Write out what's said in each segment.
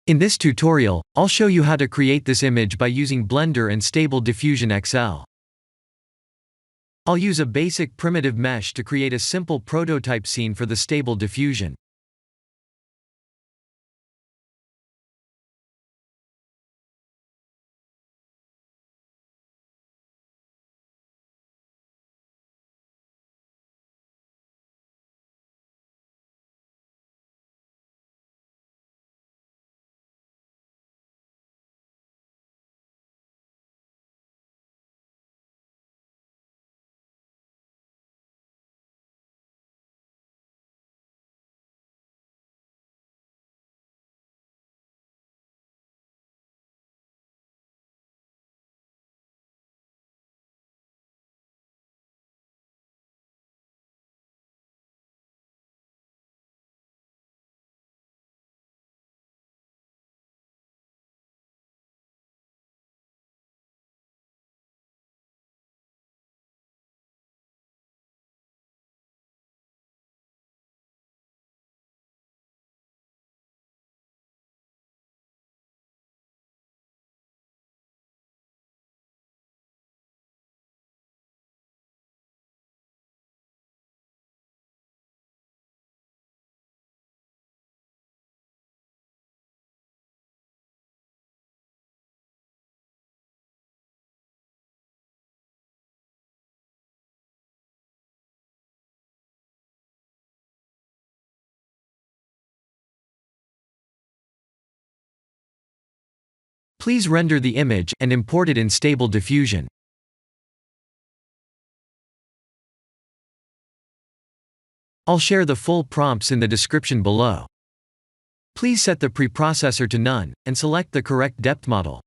In this tutorial, I'll show you how to create this image by using Blender and Stable Diffusion XL. I'll use a basic primitive mesh to create a simple prototype scene for the Stable Diffusion. Please render the image and import it in Stable Diffusion. I'll share the full prompts in the description below. Please set the preprocessor to none, and select the correct depth model.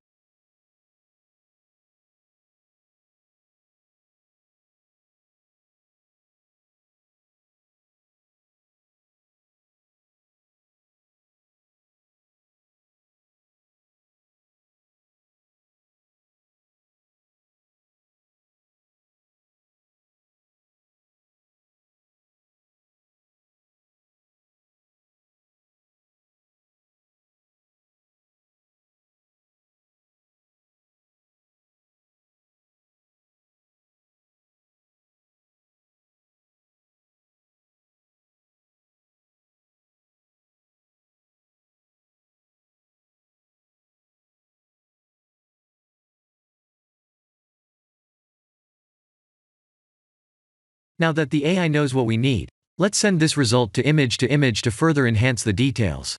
Now that the AI knows what we need, let's send this result to image to further enhance the details.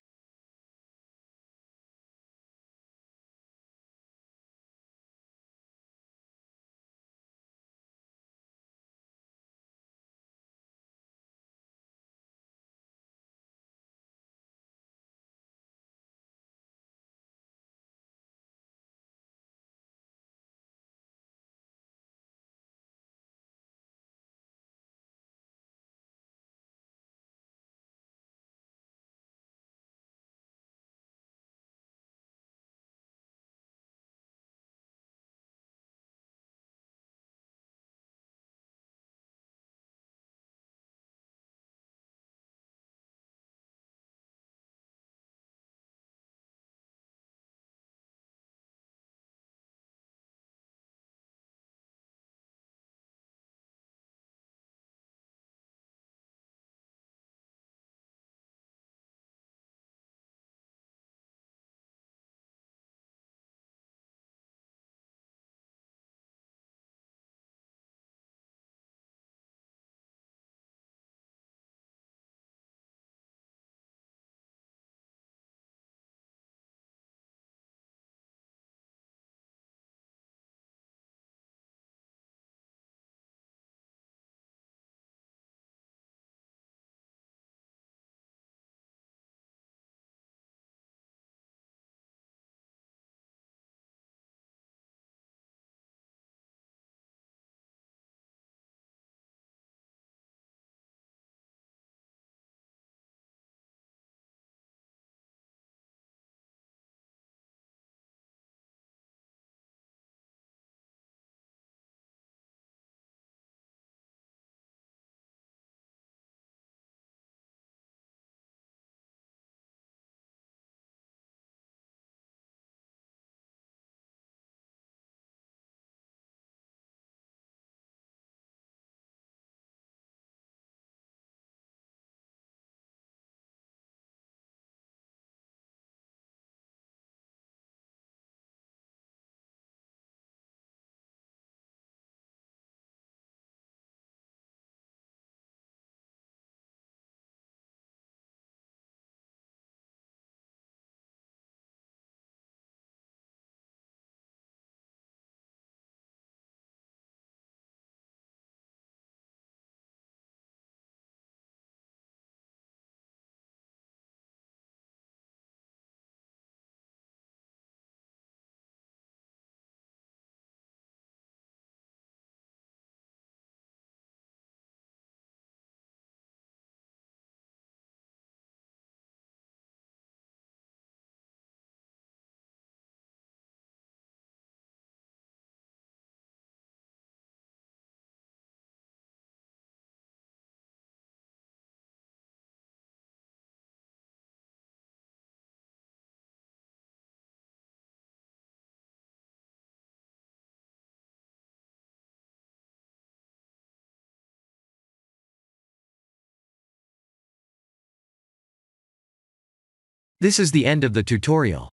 This is the end of the tutorial.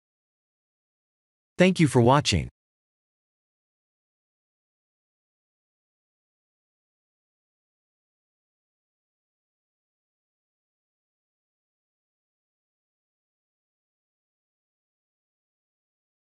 Thank you for watching.